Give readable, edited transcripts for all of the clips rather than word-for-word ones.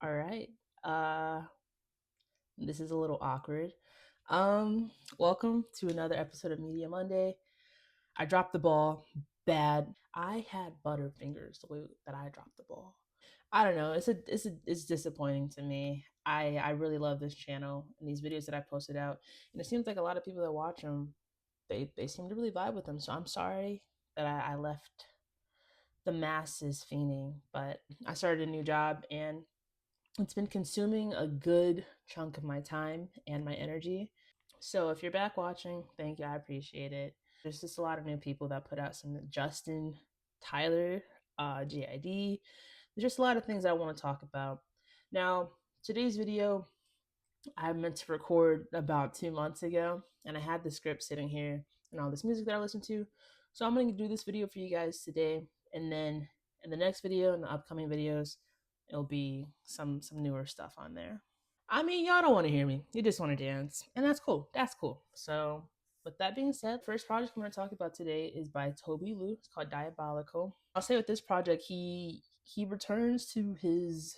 All right. Uh this is a little awkward. Welcome to another episode of Media Monday. I dropped the ball bad. I had butterfingers the way that I dropped the ball. I don't know. It's disappointing to me. I really love this channel and these videos that I posted out, and it seems like a lot of people that watch them, they seem to really vibe with them. So I'm sorry that I left the masses fiending, but I started a new job and it's been consuming a good chunk of my time and my energy. So if you're back watching, thank you. I appreciate it. There's just a lot of new people that put out some Justin, Tyler, JID. There's just a lot of things I want to talk about. Now, today's video, I meant to record about 2 months ago, and I had the script sitting here and all this music that I listened to. So I'm going to do this video for you guys today, and then in the next video and the upcoming videos, it'll be some newer stuff on there. I mean, y'all don't want to hear me. You just want to dance, and that's cool. That's cool. So, with that being said, first project I'm going to talk about today is by Toby Lou. It's called Diabolical. I'll say with this project, he returns to his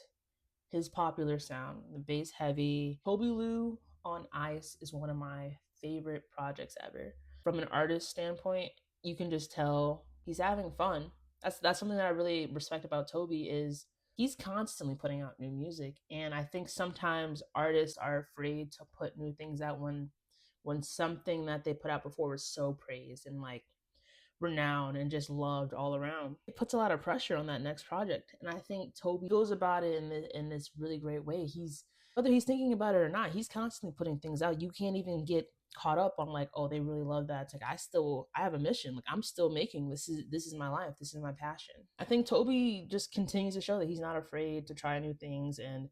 popular sound, the bass heavy. Toby Lou on Ice is one of my favorite projects ever. From an artist standpoint, you can just tell he's having fun. That's something that I really respect about Toby is he's constantly putting out new music, and I think sometimes artists are afraid to put new things out when something that they put out before was so praised and like renowned and just loved all around. It puts a lot of pressure on that next project, and I think Toby goes about it in this really great way. He's whether he's thinking about it or not, he's constantly putting things out. You can't even get caught up on like, oh, they really love that. It's like I have a mission. Like I'm still making this is my life. This is my passion. I think Toby just continues to show that he's not afraid to try new things and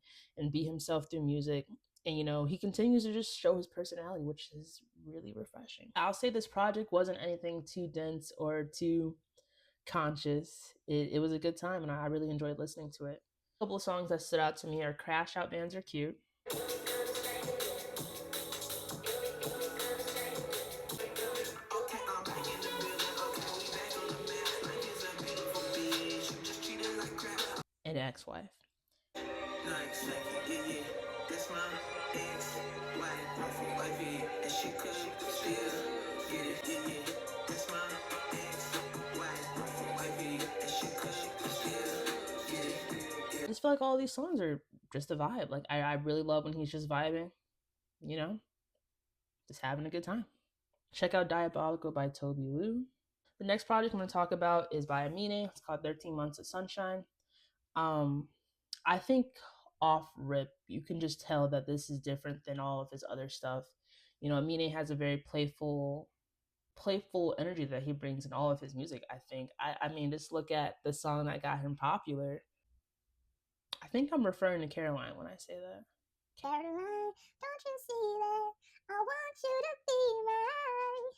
be himself through music. And he continues to just show his personality, which is really refreshing. I'll say this project wasn't anything too dense or too conscious. It was a good time, and I really enjoyed listening to it. A couple of songs that stood out to me are Crash Out Bands Are Cute, and Ex-Wife. I just feel like all these songs are just a vibe. Like I really love when he's just vibing, you know, just having a good time. Check out Diabolical by Toby Lou. The next project I'm going to talk about is by Amine. It's called 13 Months of Sunshine. Um, I think off rip, you can just tell that this is different than all of his other stuff. Amine has a very playful energy that he brings in all of his music. I think. I mean, just look at the song that got him popular. I think I'm referring to Caroline when I say that. Caroline, don't you see that? I want you to be mine.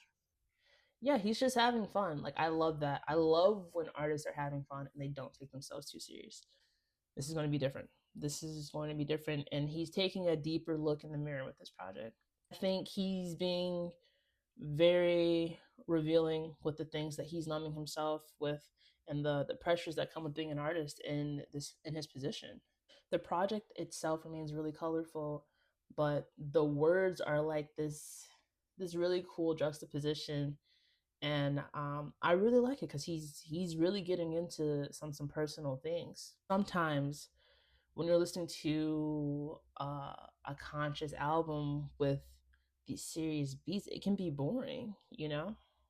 Yeah, he's just having fun. Like I love that. I love when artists are having fun and they don't take themselves too serious. This is going to be different. This is going to be different, and he's taking a deeper look in the mirror with this project. I think he's being very revealing with the things that he's numbing himself with and the pressures that come with being an artist in his position. The project itself remains really colorful, but the words are like this really cool juxtaposition, and I really like it because he's really getting into some personal things. Sometimes when you're listening to a conscious album with these serious beats, it can be boring,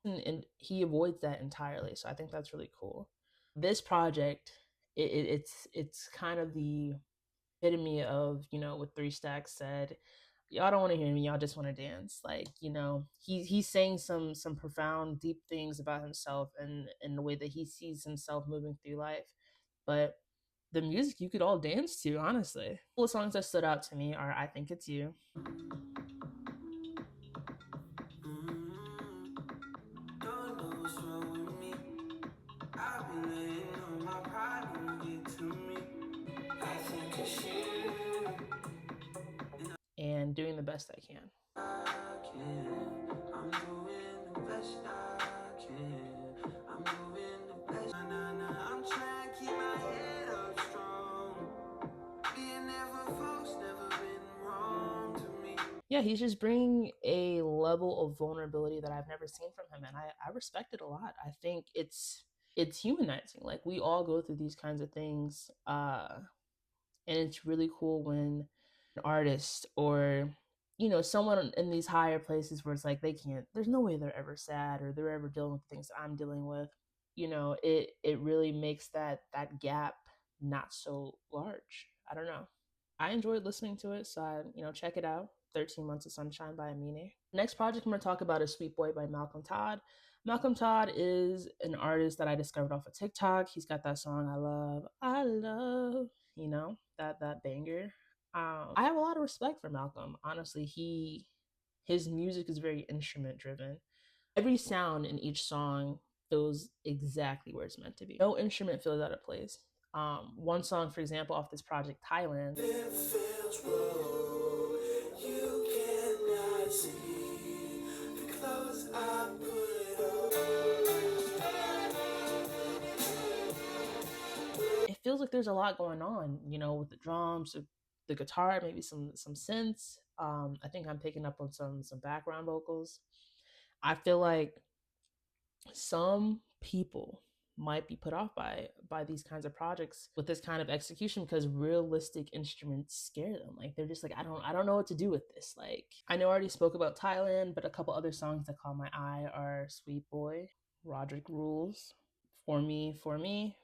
and he avoids that entirely. So I think that's really cool. This project, it's kind of the epitome of what Three Stacks said. Y'all don't want to hear me. Y'all just want to dance. Like he's saying some profound, deep things about himself and the way that he sees himself moving through life. But the music you could all dance to, honestly. A couple of songs that stood out to me are I Think It's You. And Doing the Best I Can. yeah, he's just bringing a level of vulnerability that I've never seen from him, and I respect it a lot. I think it's humanizing. Like, we all go through these kinds of things, and it's really cool when an artist, or someone in these higher places, where it's like, they can't, there's no way they're ever sad or they're ever dealing with things that I'm dealing with. It really makes that gap not so large. I don't know. I enjoyed listening to it, so check it out. 13 Months of Sunshine by Amine. Next project I'm going to talk about is Sweet Boy by Malcolm Todd. Malcolm Todd is an artist that I discovered off of TikTok. He's got that song I love, that banger. I have a lot of respect for Malcolm. Honestly, his music is very instrument driven. Every sound in each song feels exactly where it's meant to be. No instrument feels out of place. One song, for example, off this project, Thailand. It feels wrong. You cannot see the clothes I put on. It feels like there's a lot going on, with the drums, the guitar, maybe some synths. I think I'm picking up on some background vocals. I feel like some people might be put off by these kinds of projects with this kind of execution, because realistic instruments scare them. Like, they're just like, I don't know what to do with this. Like, I know I already spoke about Thailand, but a couple other songs that caught my eye are Sweet Boy, Roderick Rules, For Me, For Me.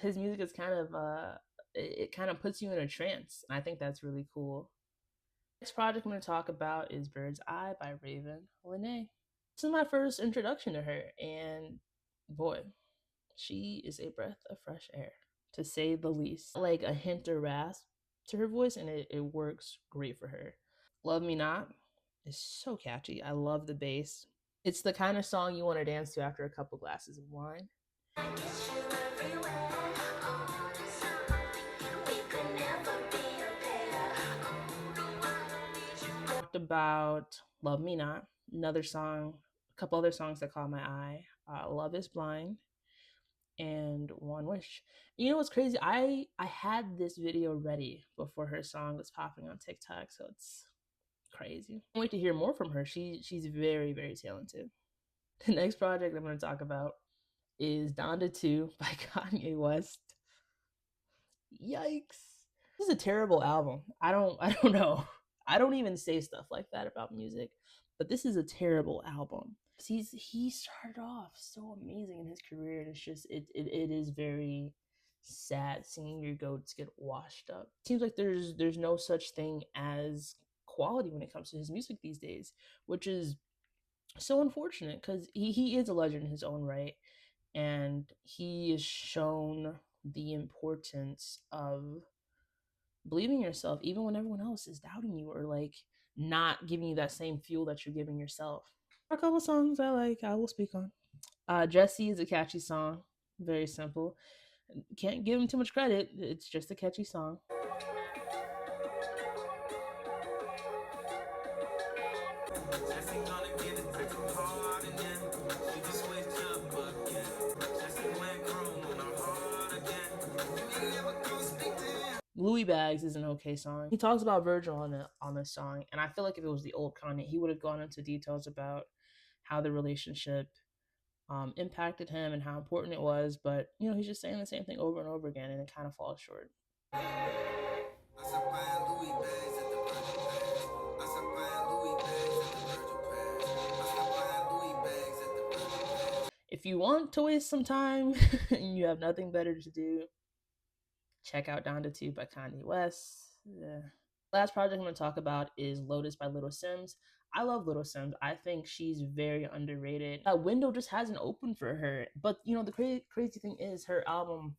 His music is kind of it kind of puts you in a trance, and I think that's really cool. Next project I'm going to talk about is Bird's Eye by Raven Lenae. This is my first introduction to her, and boy, she is a breath of fresh air, to say the least. Like, a hint of rasp to her voice, and it works great for her. Love Me Not is so catchy. I love the bass. It's the kind of song you want to dance to after a couple glasses of wine. Talked about Love Me Not, another song, a couple other songs that caught my eye. Love Is Blind and One Wish. You know what's crazy? I had this video ready before her song was popping on TikTok, so it's crazy. I can't wait to hear more from her. She's very, very talented. The next project I'm going to talk about is Donda 2 by Kanye West. Yikes. This is a terrible album. I don't know. I don't even say stuff like that about music, but this is a terrible album. He started off so amazing in his career, and it's just it is very sad seeing your goats get washed up. It seems like there's no such thing as quality when it comes to his music these days, which is so unfortunate, because he is a legend in his own right, and he has shown the importance of believing in yourself even when everyone else is doubting you, or like not giving you that same fuel that you're giving yourself. A couple songs I like, I will speak on. Jesse is a catchy song, very simple. Can't give him too much credit, it's just a catchy song. Louis Bags is an okay song. He talks about Virgil on this song, and I feel like if it was the old Kanye, he would have gone into details about how the relationship impacted him and how important it was. But he's just saying the same thing over and over again, and it kind of falls short. If you want to waste some time and you have nothing better to do, check out Donda 2 by Kanye West. Yeah. Last project I'm going to talk about is Lotus by Little Sims. I love Little Sims. I think she's very underrated. That window just hasn't opened for her. But the crazy thing is, her album,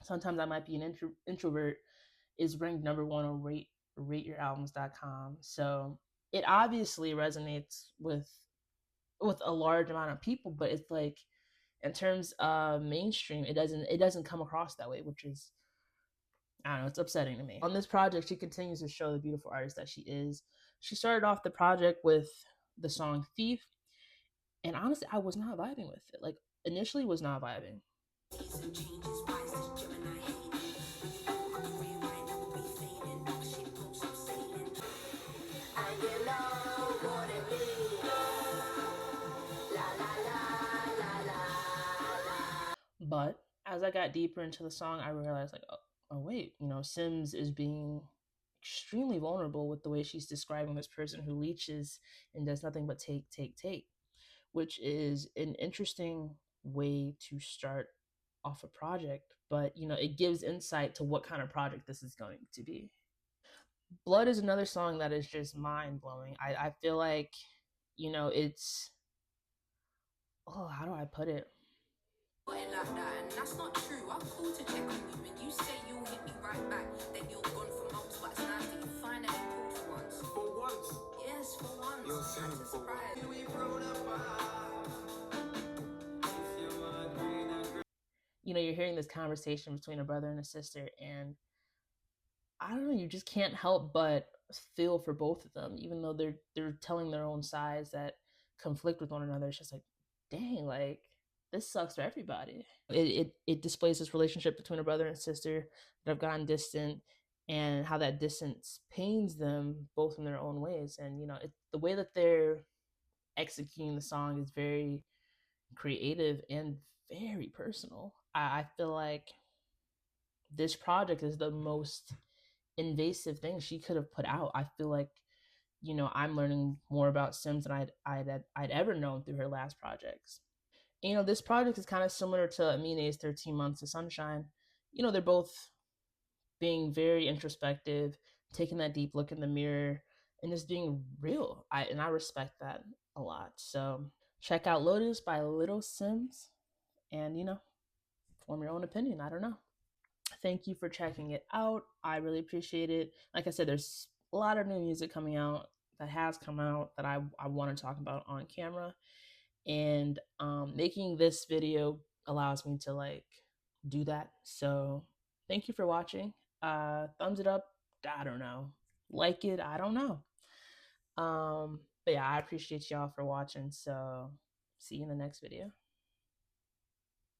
Sometimes I Might Be an Introvert, is ranked #1 on rateyouralbums.com. So it obviously resonates with a large amount of people, but it's like, in terms of mainstream, it doesn't come across that way, which is, I don't know, it's upsetting to me. On this project, she continues to show the beautiful artist that she is. She started off the project with the song Thief. And honestly, I was not vibing with it. Like, initially was not vibing. But as I got deeper into the song, I realized, like, oh wait, Sims is being extremely vulnerable with the way she's describing this person who leeches and does nothing but take, take, take, which is an interesting way to start off a project. But it gives insight to what kind of project this is going to be. Blood is another song that is just mind blowing. I feel like, it's, oh, how do I put it? Like that, and that's not true. I'm cool to check on you. When you say you'll hit me right back, then you're gone for months. But it's nice that you find that you're cool for once. For once? Yes, for once. You're saying for You're hearing this conversation between a brother and a sister, and I don't know, you just can't help but feel for both of them, even though they're telling their own sides that conflict with one another. It's just like, dang, like, this sucks for everybody. It displays this relationship between a brother and sister that have gotten distant, and how that distance pains them both in their own ways. And the way that they're executing the song is very creative and very personal. I feel like this project is the most invasive thing she could have put out. I feel like I'm learning more about Sims than I'd ever known through her last projects. This project is kind of similar to Amine's 13 Months of Sunshine. They're both being very introspective, taking that deep look in the mirror, and just being real. I respect that a lot. So check out Lotus by Little Sims, and form your own opinion. I don't know. Thank you for checking it out. I really appreciate it. Like I said, there's a lot of new music coming out that has come out that I want to talk about on camera. And making this video allows me to like do that. So thank you for watching. Thumbs it up. I don't know. Like it. I don't know. But yeah, I appreciate y'all for watching. So see you in the next video.